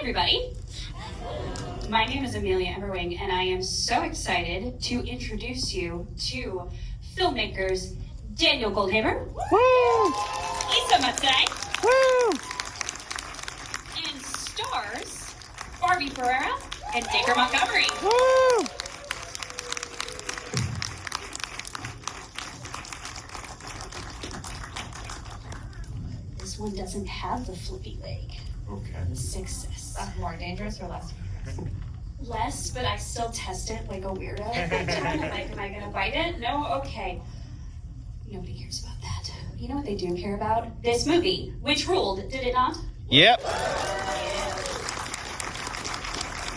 everybody. My name is Amelia Emberwing, and I am so excited to introduce you to filmmakers Daniel Goldhaber, Woo! Issa Mazzei, Woo! and stars Barbie Ferreira and Dacre Montgomery. Woo! This one doesn't have the flippy leg. Okay. Success. More dangerous or less dangerous? Less, but I still test it like a weirdo every time. Like, am I gonna bite it? No? Okay. Nobody cares about that. You know what they do care about? This movie, which ruled, did it not? Yep.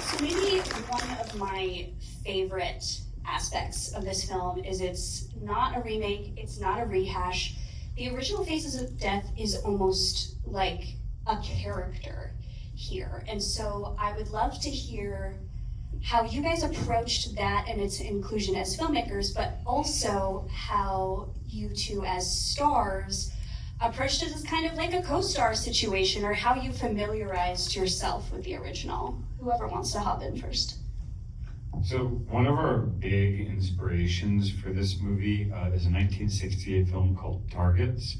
So maybe one of my favorite aspects of this film is it's not a remake, it's not a rehash. The original Faces of Death is almost like a character here. And so I would love to hear how you guys approached that and its inclusion as filmmakers, but also how you two as stars approached it as kind of like a co-star situation, or how you familiarized yourself with the original. Whoever wants to hop in first. So one of our big inspirations for this movie is a 1968 film called Targets.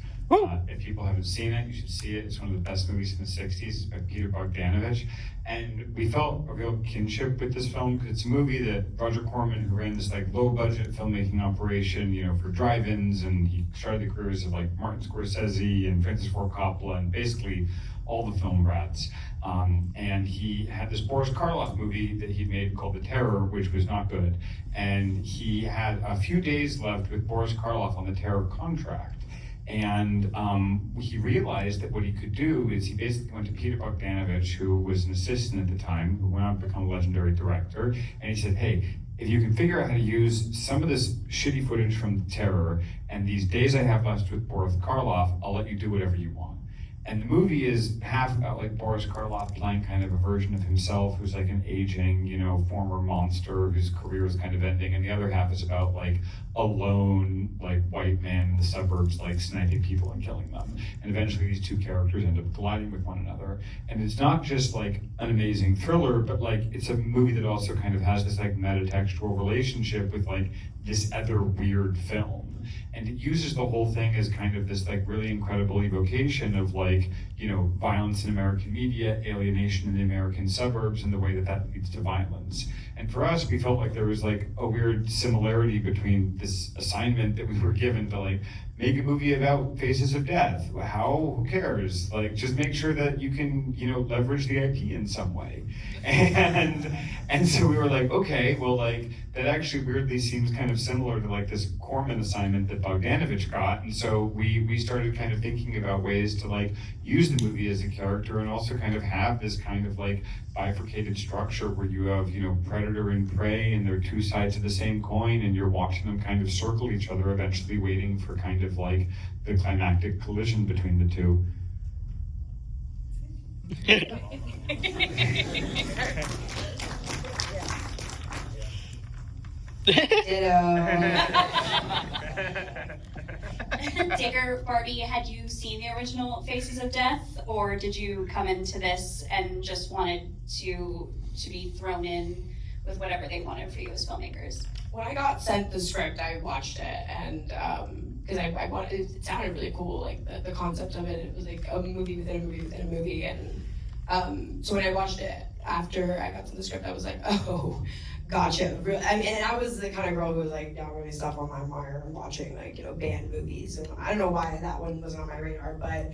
If people haven't seen it, you should see it. It's one of the best movies in the 60s. It's by Peter Bogdanovich. And we felt a real kinship with this film because it's a movie that Roger Corman, who ran this like low budget filmmaking operation, for drive-ins, and he started the careers of like Martin Scorsese and Francis Ford Coppola and basically all the film brats. And he had this Boris Karloff movie that he made called The Terror, which was not good. And he had a few days left with Boris Karloff on the Terror contract. And he realized that what he could do is he basically went to Peter Bogdanovich, who was an assistant at the time, who went on to become a legendary director, and he said, hey, if you can figure out how to use some of this shitty footage from Terror and these days I have left with Boris Karloff, I'll let you do whatever you want. And the movie is half about like Boris Karloff playing kind of a version of himself who's like an aging, former monster whose career is kind of ending. And the other half is about like a lone, like white man in the suburbs, like sniping people and killing them. And eventually these two characters end up colliding with one another. And it's not just like an amazing thriller, but like it's a movie that also kind of has this like metatextual relationship with like this other weird film. And it uses the whole thing as kind of this like really incredible evocation of like, violence in American media, alienation in the American suburbs, and the way that that leads to violence. And for us, we felt like there was like a weird similarity between this assignment that we were given to like make a movie about Faces of Death. Who cares? Like, just make sure that you can, leverage the IP in some way. And so we were like, okay, well, like, that actually weirdly seems kind of similar to like this Corman assignment that Bogdanovich got. And so we started kind of thinking about ways to like use the movie as a character and also kind of have this kind of like bifurcated structure where you have, predator and prey, and they're two sides of the same coin, and you're watching them kind of circle each other, eventually waiting for kind of like the climactic collision between the two. Dacre, Barbie, had you seen the original Faces of Death, or did you come into this and just wanted to be thrown in with whatever they wanted for you as filmmakers? When I got sent the script, I watched it, and because I wanted, it sounded really cool, like the concept of it. It was like a movie within a movie within a movie, and so when I watched it after I got sent the script, I was like, oh, gotcha. And I was the kind of girl who was like downloading stuff on LimeWire and watching like band movies, and I don't know why that one wasn't on my radar, but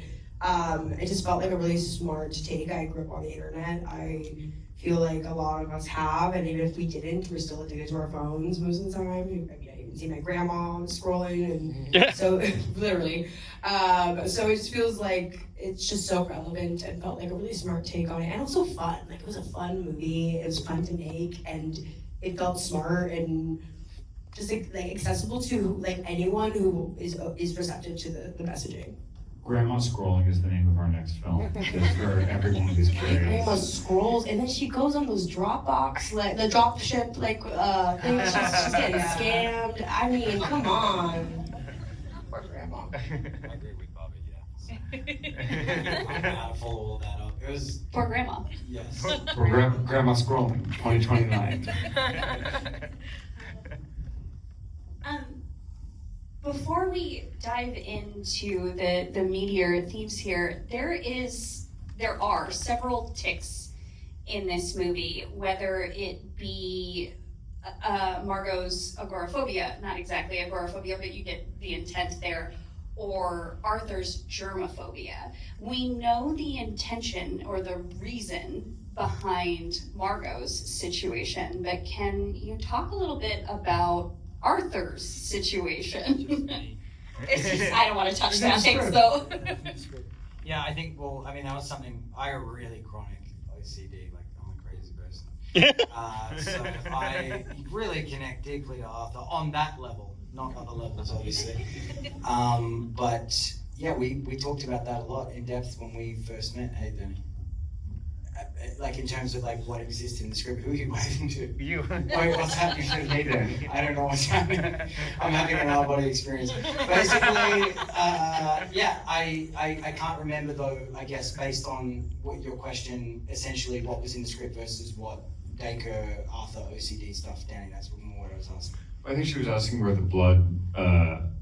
it just felt like a really smart take. I grew up on the internet. I feel like a lot of us have, and even if we didn't, we're still addicted to our phones most of the time. I mean, I even see my grandma scrolling, and so literally. So it just feels like it's just so relevant and felt like a really smart take on it, and also fun. Like, it was a fun movie. It was fun to make, and it felt smart and just like accessible to like anyone who is receptive to the messaging. Grandma Scrolling is the name of our next film. Just for everyone who's curious. Grandma scrolls, and then she goes on those Dropbox, like the drop ship, like things. She's getting scammed. I mean, come on. Poor grandma. I agree with Bobby, yeah. I don't know how to follow all that up. It was, Poor grandma. yes. We're grandma scrolling, 2029. Before we dive into the meatier themes here, there are several ticks in this movie, whether it be Margot's agoraphobia, not exactly agoraphobia, but you get the intent there, or Arthur's germophobia. We know the intention or the reason behind Margot's situation, but can you talk a little bit about Arthur's situation? It's just, I don't want to touch that, thanks though. Yeah, I think, well, I mean, that was something, I have really chronic OCD, like, I'm a crazy person. So I really connect deeply to Arthur on that level, not other levels, obviously. But yeah, we talked about that a lot in depth when we first met. Hey, Danny. Like in terms of like what exists in the script. Who are you waving to? You. Wait, what's happening? Hey, Danny. I don't know what's happening. I'm having an out body experience. Basically, yeah, I can't remember though. I guess based on what your question, essentially what was in the script versus what Dacre, Arthur, OCD stuff. Danny, that's more what I was asking. I think she was asking where the blood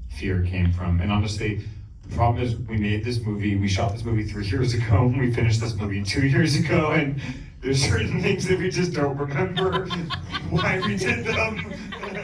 fear came from. And honestly, the problem is we made this movie, we shot this movie 3 years ago, and we finished this movie 2 years ago, and there's certain things that we just don't remember why we did them.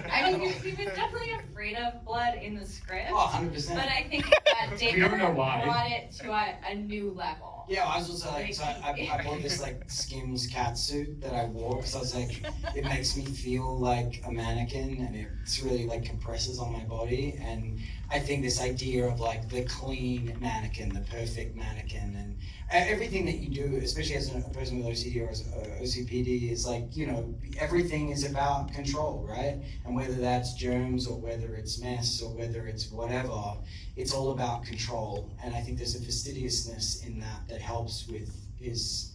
I mean, he was definitely afraid of blood in the script. Oh, 100%. But I think that We don't know Dacre why. brought it to a new level. Yeah, I was also like, so I bought this like Skims cat suit that I wore because I was like, it makes me feel like a mannequin and it's really like compresses on my body. And I think this idea of like the clean mannequin, the perfect mannequin, and everything that you do, especially as a person with OCD or as OCPD, is like, you know, everything is about control, right? And whether that's germs or whether it's mess or whether it's whatever, it's all about control. And I think there's a fastidiousness in that helps with his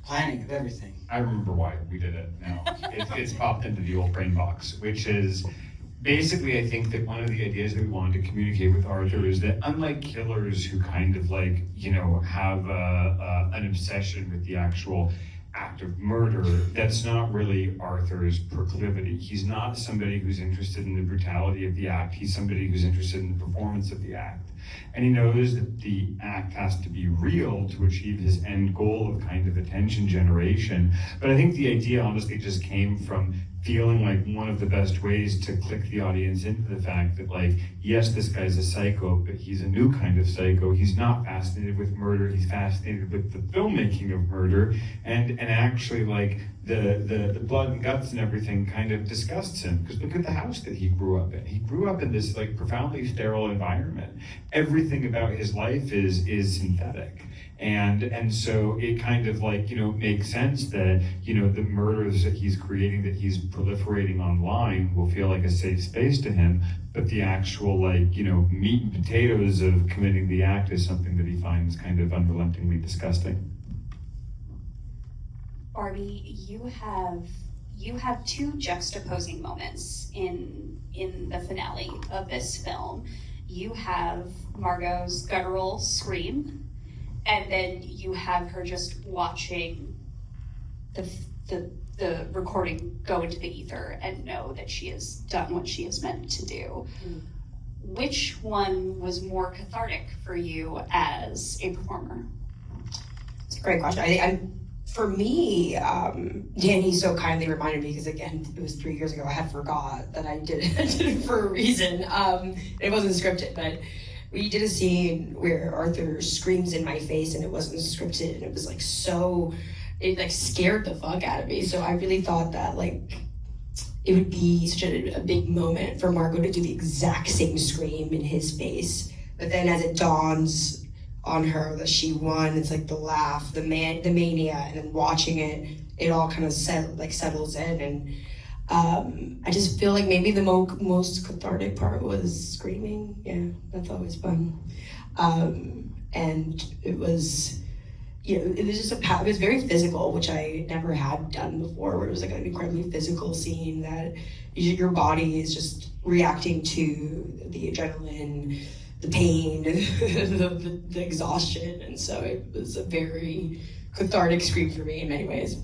planning of everything. I remember why we did it now. It's popped into the old brain box, which is basically, I think that one of the ideas that we wanted to communicate with Arthur is that unlike killers who kind of like, you know, have an obsession with the actual act of murder, that's not really Arthur's proclivity. He's not somebody who's interested in the brutality of the act. He's somebody who's interested in the performance of the act. And he knows that the act has to be real to achieve his end goal of kind of attention generation. But I think the idea honestly just came from feeling like one of the best ways to click the audience into the fact that, like, yes, this guy's a psycho, but he's a new kind of psycho. He's not fascinated with murder. He's fascinated with the filmmaking of murder, and actually, like, the blood and guts and everything kind of disgusts him. Because look at the house that he grew up in. He grew up in this like profoundly sterile environment. Everything about his life is synthetic. And so it kind of like, you know, makes sense that, you know, the murders that he's creating, that he's proliferating online will feel like a safe space to him, but the actual like, you know, meat and potatoes of committing the act is something that he finds kind of unrelentingly disgusting. Barbie, you have two juxtaposing moments in the finale of this film. You have Margot's guttural scream, and then you have her just watching the recording go into the ether and know that she has done what she is meant to do. Which one was more cathartic for you as a performer? It's a great question. For me, Danny so kindly reminded me, because again, it was 3 years ago, I had forgot that I did it for a reason. It wasn't scripted, but we did a scene where Arthur screams in my face and it wasn't scripted, and it was like it like scared the fuck out of me. So I really thought that like it would be such a big moment for Margot to do the exact same scream in his face. But then as it dawns on her that she won, it's like the laugh, the mania, and then watching it all kind of settles in. And I just feel like maybe the most cathartic part was screaming. Yeah, that's always fun. And it was, you know, it was just it was very physical, which I never had done before, where it was like an incredibly physical scene that your body is just reacting to the adrenaline, the pain, the exhaustion, and so it was a very cathartic scream for me in many ways.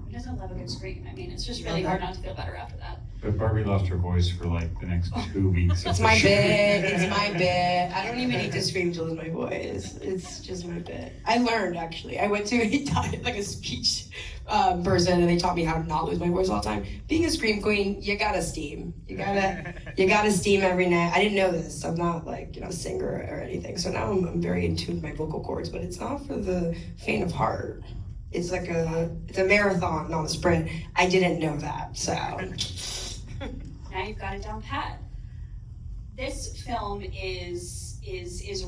Who doesn't love a good scream? I mean, it's just really hard not to feel better after that. But Barbie lost her voice for like the next 2 weeks. It's my bit. It's my bit. I don't even need to scream to lose my voice. It's just my bit. I learned actually. I went to a speech person, and they taught me how to not lose my voice all the time. Being a scream queen, you gotta steam. You gotta steam every night. I didn't know this. I'm not like a singer or anything. So now I'm very in tune with my vocal cords, but it's not for the faint of heart. It's like it's a marathon, not a sprint. I didn't know that, so. Now you've got it down pat. This film is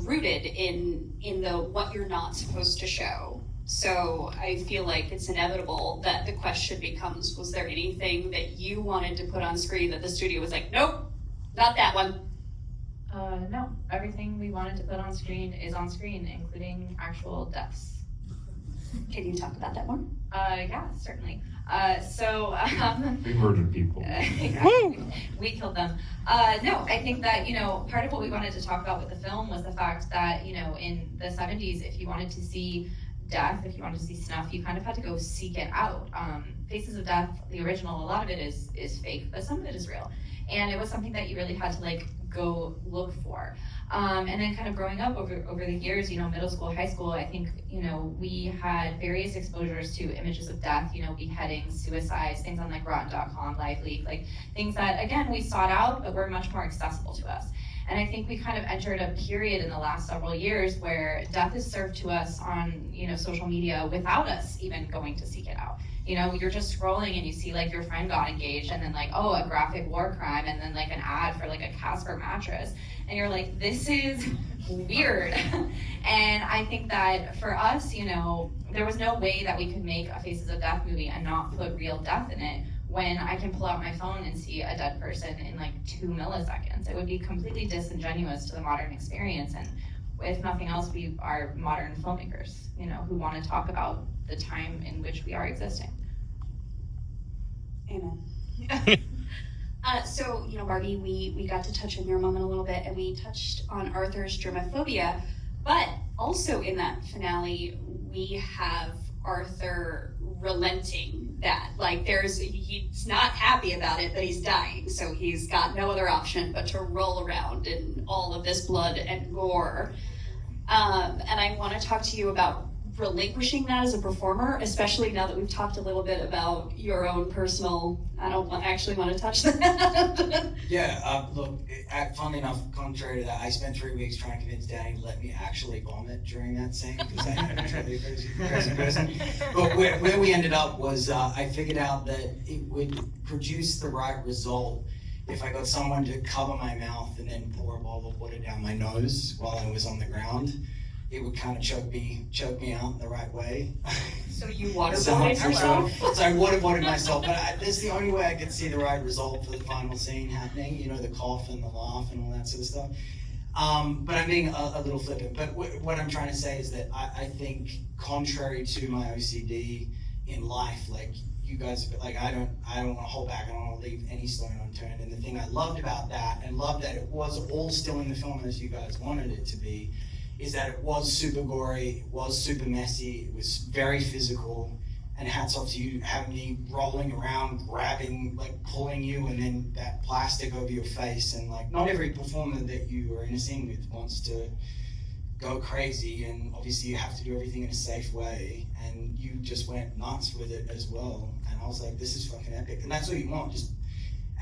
rooted in the what you're not supposed to show. So I feel like it's inevitable that the question becomes, was there anything that you wanted to put on screen that the studio was like, nope, not that one? No, everything we wanted to put on screen is on screen, including actual deaths. Can you talk about that more? Yeah, certainly. We murdered people. We killed them. No, I think that, part of what we wanted to talk about with the film was the fact that, in the 70s, if you wanted to see death, if you wanted to see snuff, you kind of had to go seek it out. Faces of Death, the original, a lot of it is fake, but some of it is real. And it was something that you really had to go look for. And then kind of growing up over the years, middle school, high school, I think, we had various exposures to images of death, beheadings, suicides, things on Rotten.com, LiveLeak, things that, again, we sought out, but were much more accessible to us. And I think we kind of entered a period in the last several years where death is served to us on, social media without us even going to seek it out. You're just scrolling and you see your friend got engaged and then a graphic war crime and then an ad for a Casper mattress. And you're like, this is weird. And I think that for us, there was no way that we could make a Faces of Death movie and not put real death in it when I can pull out my phone and see a dead person in 2 milliseconds. It would be completely disingenuous to the modern experience. And if nothing else, we are modern filmmakers, who want to talk about the time in which we are existing. Amen. So, Barbie, we got to touch on your moment a little bit, and we touched on Arthur's germophobia, but also in that finale, we have Arthur relenting that. He's not happy about it, but he's dying, so he's got no other option but to roll around in all of this blood and gore. And I want to talk to you about relinquishing that as a performer, especially now that we've talked a little bit about your own personal, I don't actually want to touch that. Yeah, look, funnily enough, contrary to that, I spent 3 weeks trying to convince Danny to let me actually vomit during that scene because I am truly a crazy person. But where we ended up was I figured out that it would produce the right result if I got someone to cover my mouth and then pour a bottle of water down my nose while I was on the ground. It would kind of choke me out the right way. So you waterboarded yourself? So I waterboarded myself, but that's the only way I could see the right result for the final scene happening, the cough and the laugh and all that sort of stuff. But I'm being a little flippant. But what I'm trying to say is that I think, contrary to my OCD in life, you guys, I don't want to hold back. I don't want to leave any stone unturned. And the thing I loved about that, and loved that it was all still in the film as you guys wanted it to be, is that it was super gory, it was super messy, it was very physical, and hats off to you having me rolling around, grabbing, pulling you, and then that plastic over your face, and not every performer that you are in a scene with wants to go crazy, and obviously you have to do everything in a safe way, and you just went nuts with it as well, and I was like, this is fucking epic, and that's all you want, just.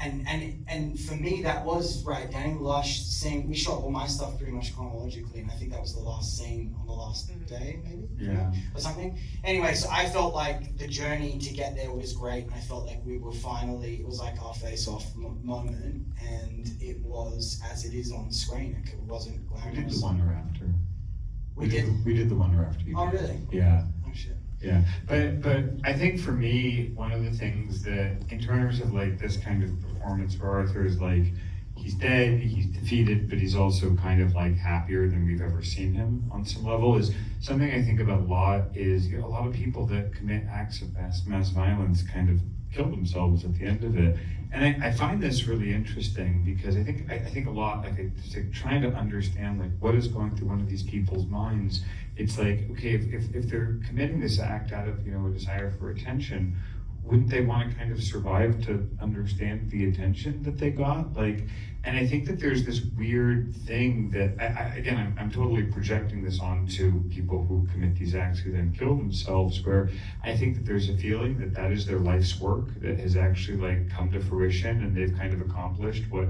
And for me, that was right. Danny Lush scene. We shot all my stuff pretty much chronologically, and I think that was the last scene on the last day, maybe. Yeah. Or something. Anyway, so I felt like the journey to get there was great, and I felt like we were finally. It was like our face-off moment, and it was as it is on screen. It wasn't glamorous. We did the one after. We did. We did the one after. Oh really? Yeah. Oh shit. Yeah, but I think for me, one of the things that, in terms of this kind of performance for Arthur, is he's dead, he's defeated, but he's also kind of happier than we've ever seen him on some level. Is something I think about a lot. Is a lot of people that commit acts of mass violence kind of kill themselves at the end of it. And I find this really interesting because I think a lot, like it's like trying to understand like what is going through one of these people's minds. It's like, okay, if they're committing this act out of, you know, a desire for attention, wouldn't they want to kind of survive to understand the attention that they got? Like, and I think that there's this weird thing that, I'm totally projecting this onto people who commit these acts who then kill themselves, where I think that there's a feeling that that is their life's work that has actually like come to fruition and they've kind of accomplished what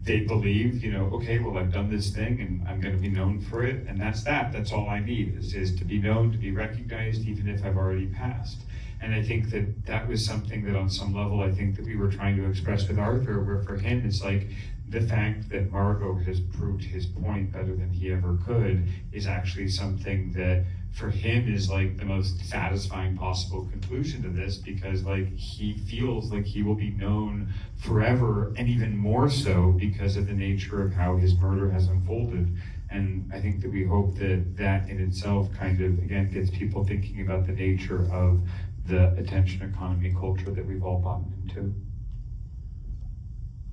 they believe, you know, okay, well, I've done this thing and I'm going to be known for it. And that's all I need is to be known, to be recognized, even if I've already passed. And I think that that was something that on some level, I think that we were trying to express with Arthur, where for him, it's like the fact that Margot has proved his point better than he ever could is actually something that for him is like the most satisfying possible conclusion to this, because like he feels like he will be known forever, and even more so because of the nature of how his murder has unfolded. And I think that we hope that that in itself kind of, again, gets people thinking about the nature of the attention economy culture that we've all bought into.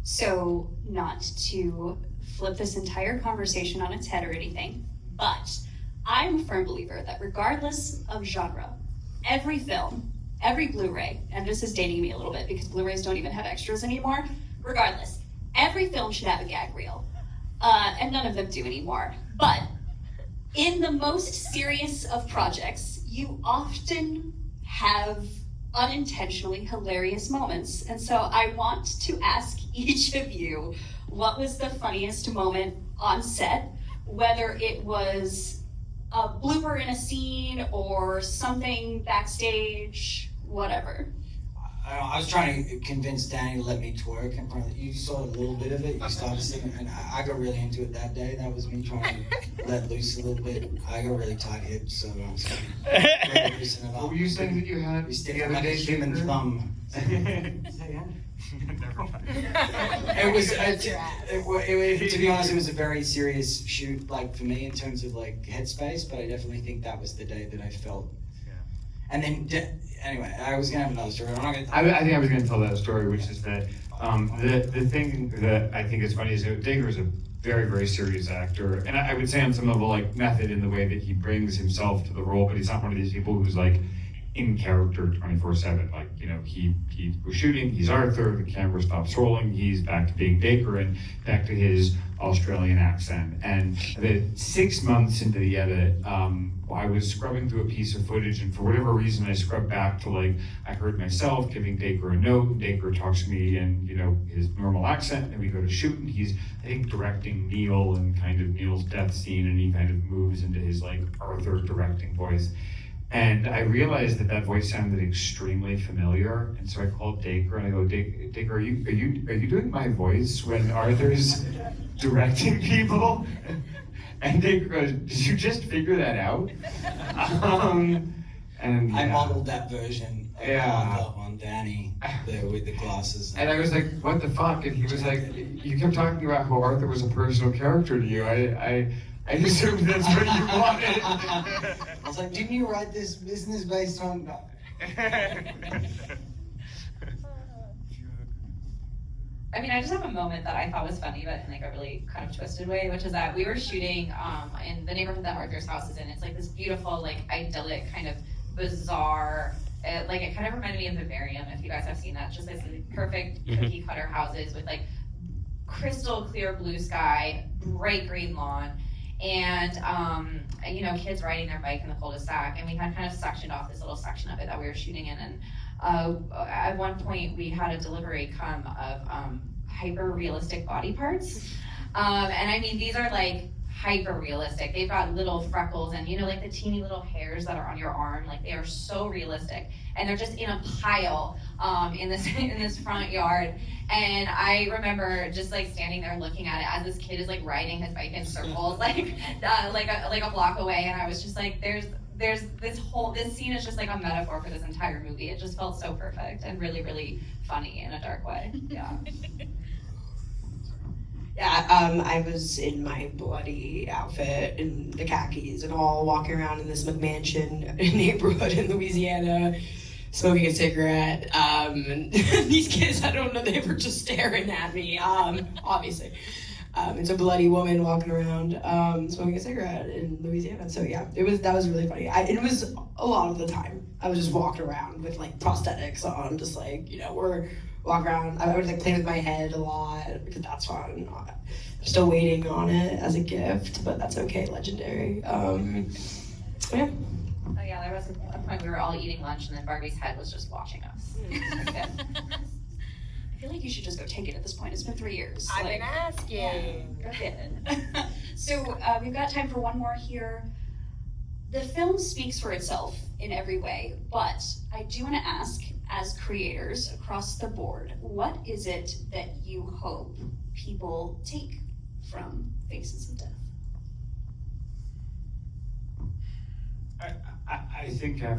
So, not to flip this entire conversation on its head or anything, but I'm a firm believer that regardless of genre, every film, every Blu-ray, and this is dating me a little bit because Blu-rays don't even have extras anymore, regardless, every film should have a gag reel. And none of them do anymore. But in the most serious of projects, you often have unintentionally hilarious moments. And so I want to ask each of you, what was the funniest moment on set, whether it was a blooper in a scene or something backstage, whatever. I was trying to convince Danny to let me twerk in front of you. Saw a little bit of it. You started singing, and I got really into it that day. That was me trying to let loose a little bit. I got really tight hips, so I was really loosen it up. What were you saying that you had? We stick like a human thumb. Never mind. It was, to be honest, it was a very serious shoot, like for me in terms of like headspace. But I definitely think that was the day that I felt. And then, anyway, I was gonna have another story. I'm not gonna. I think I was gonna tell that story, which is that the thing that I think is funny is that Dacre is a very, very serious actor, and I would say on some level like method in the way that he brings himself to the role, but he's not one of these people who's like in character 24/7. Like, you know, he was shooting, he's Arthur, the camera stops rolling, he's back to being Dacre and back to his Australian accent. And the 6 months into the edit, I was scrubbing through a piece of footage, and for whatever reason I scrubbed back to like, I heard myself giving Dacre a note, and Dacre talks to me in, you know, his normal accent, and we go to shoot, and he's, I think, directing Neil and kind of Neil's death scene, and he kind of moves into his like Arthur directing voice. And I realized that voice sounded extremely familiar, and so I called Dacre and I go, Dacre, are you doing my voice when Arthur's directing people? And Dacre goes, did you just figure that out? And I modeled that version of Yeah. on Danny with the glasses. And I was like, what the fuck? And he was like, you kept talking about how Arthur was a personal character to you. I assumed that's what you wanted. I was like, didn't you write this business based on? I mean, I just have a moment that I thought was funny, but in like a really kind of twisted way, which is that we were shooting in the neighborhood that Arthur's house is in. It's like this beautiful, like idyllic, kind of bizarre, like it kind of reminded me of Vivarium, if you guys have seen that. Just this perfect cookie cutter houses with like crystal clear blue sky, bright green lawn, and you know, kids riding their bike in the cul-de-sac. And we had kind of sectioned off this little section of it that we were shooting in. And at one point we had a delivery come of hyper realistic body parts, and I mean, these are like hyper realistic. They've got little freckles and, you know, like the teeny little hairs that are on your arm. Like, they are so realistic, and they're just in a pile in this front yard. And I remember just like standing there looking at it as this kid is like riding his bike in circles, like a block away. And I was just like, there's this scene is just like a metaphor for this entire movie. It just felt so perfect and really, really funny in a dark way. Yeah. Yeah, I was in my bloody outfit and the khakis and all walking around in this McMansion neighborhood in Louisiana, smoking a cigarette, and these kids, I don't know, they were just staring at me, obviously. It's a bloody woman walking around, smoking a cigarette in Louisiana. So yeah, that was really funny. It was a lot of the time. I was just walking around with like prosthetics on, just like, we're walking around. I would like play with my head a lot because that's fun. I'm still waiting on it as a gift, but that's okay, legendary. Yeah. Oh yeah, there was a point we were all eating lunch and then Barbie's head was just watching us. I feel like you should just go take it at this point. It's been 3 years. I've been asking. Go get it. So we've got time for one more here. The film speaks for itself in every way, but I do want to ask, as creators across the board, what is it that you hope people take from Faces of Death? I think I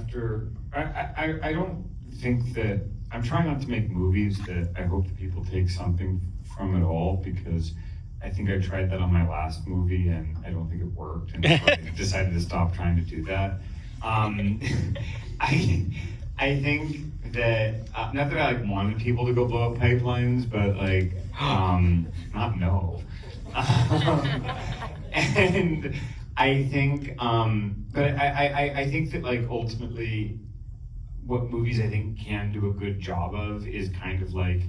don't think that, I'm trying not to make movies that I hope that people take something from at all, because I think I tried that on my last movie and I don't think it worked, and so I decided to stop trying to do that. I think that, not that I like wanted people to go blow up pipelines, but like, not no. And I think, but I think that like ultimately what movies I think can do a good job of is kind of like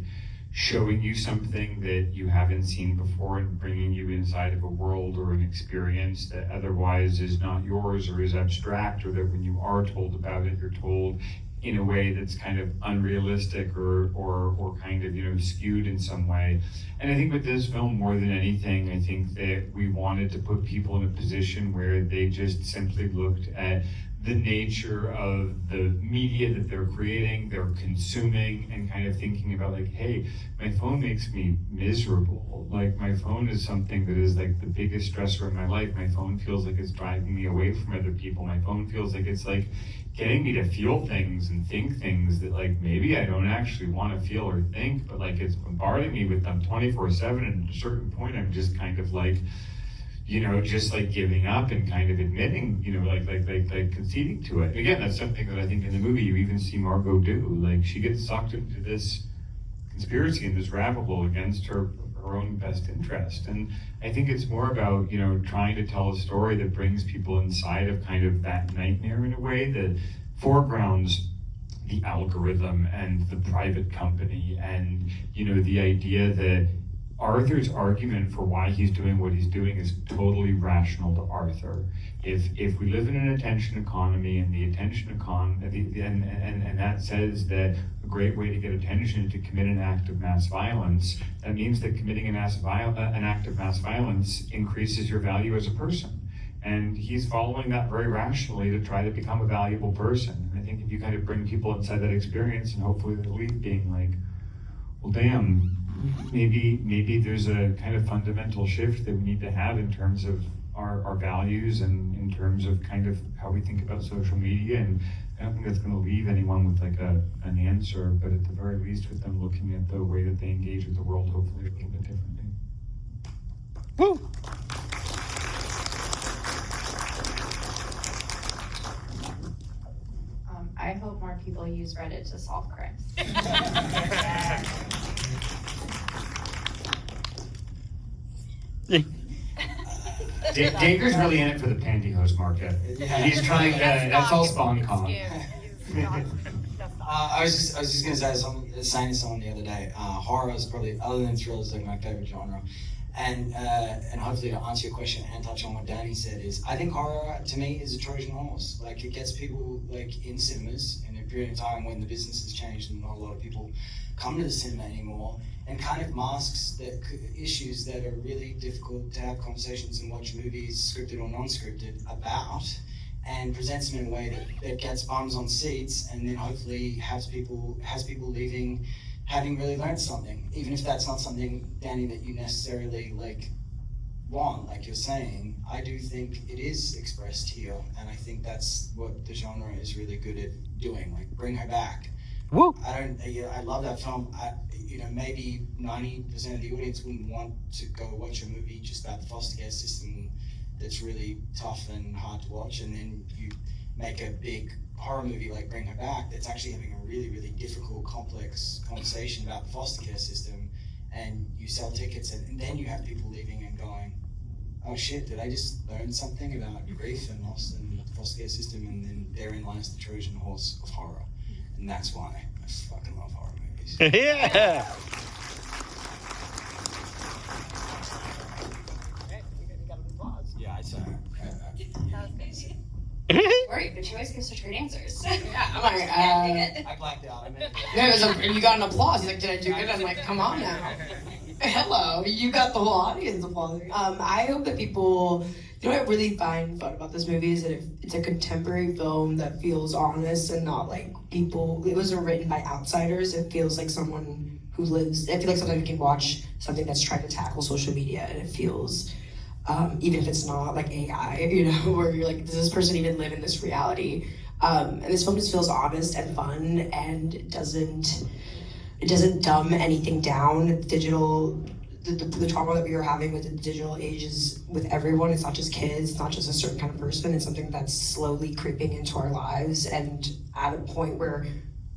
showing you something that you haven't seen before and bringing you inside of a world or an experience that otherwise is not yours or is abstract, or that when you are told about it, you're told in a way that's kind of unrealistic or kind of, skewed in some way. And I think with this film, more than anything, I think that we wanted to put people in a position where they just simply looked at the nature of the media that they're creating, they're consuming, and kind of thinking about like, hey, my phone makes me miserable. Like, my phone is something that is like the biggest stressor in my life. My phone feels like it's driving me away from other people. My phone feels like it's like getting me to feel things and think things that like maybe I don't actually want to feel or think, but like it's bombarding me with them 24/7. And at a certain point, I'm just kind of like, just like giving up and kind of admitting, like conceding to it. Again, that's something that I think in the movie you even see Margot do. Like, she gets sucked into this conspiracy and this rabbit hole against her own best interest. And I think it's more about, trying to tell a story that brings people inside of kind of that nightmare in a way that foregrounds the algorithm and the private company and, the idea that Arthur's argument for why he's doing what he's doing is totally rational to Arthur. If we live in an attention economy and the attention economy, and that says that a great way to get attention is to commit an act of mass violence, that means that committing an act of mass violence increases your value as a person. And he's following that very rationally to try to become a valuable person. And I think if you kind of bring people inside that experience, and hopefully they leave being like, well, damn, maybe there's a kind of fundamental shift that we need to have in terms of our values and in terms of kind of how we think about social media. And I don't think that's going to leave anyone with like an answer, but at the very least with them looking at the way that they engage with the world, hopefully a little bit differently. Woo! I hope more people use Reddit to solve crimes. Dacre's really in it for the pantyhose market. He's trying to, that's all SpawnCon. I was just gonna say, saying to someone the other day, horror is probably, other than thrillers, like my favorite genre. And hopefully to answer your question and touch on what Danny said is, I think horror to me is a Trojan horse. Like, it gets people like in cinemas in a period of time when the business has changed and not a lot of people come to the cinema anymore, and kind of masks the issues that are really difficult to have conversations and watch movies, scripted or non-scripted, about, and presents them in a way that gets bums on seats, and then hopefully has people leaving having really learned something, even if that's not something, Danny, that you necessarily like want, like you're saying. I do think it is expressed here, and I think that's what the genre is really good at doing. Like, bring her back. Woo! I love that film. Maybe 90% of the audience wouldn't want to go watch a movie just about the foster care system that's really tough and hard to watch, and then you make a big horror movie like Bring Her Back that's actually having a really, really difficult, complex conversation about the foster care system, and you sell tickets, and then you have people leaving and going, oh shit, did I just learn something about grief and loss and the foster care system? And then therein lies the Trojan horse of horror. And that's why I fucking love horror movies. Yeah. Yeah, I saw Right, but she always gives such great answers. Yeah, I'm like, I blacked out. I meant no, it was you got an applause. He's like, did I do good? I'm like, come on now. Hello, you got the whole audience applauding. I hope that people, you know what I really find fun about this movie is that it's a contemporary film that feels honest and not like people, it wasn't written by outsiders. It feels like someone who lives, I feel like sometimes you can watch something that's trying to tackle social media and it feels, even if it's not like AI, you know, where you're like, does this person even live in this reality? And this film just feels honest and fun, and it doesn't dumb anything down. The trauma that we are having with the digital age is with everyone. It's not just kids, it's not just a certain kind of person. It's something that's slowly creeping into our lives, and at a point where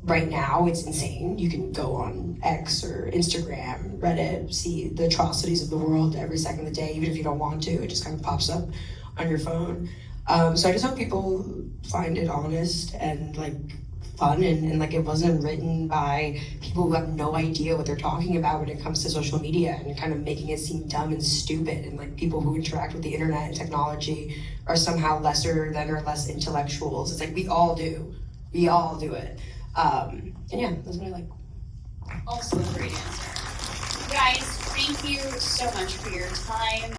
right now it's insane. You can go on X or Instagram, Reddit, see the atrocities of the world every second of the day, even if you don't want to. It just kind of pops up on your phone. So I just hope people find it honest and like fun, and like it wasn't written by people who have no idea what they're talking about when it comes to social media, and kind of making it seem dumb and stupid, and like people who interact with the internet and technology are somehow lesser than or less intellectuals. It's like we all do it. And yeah, that's what I like. Also a great answer. Guys, thank you so much for your time.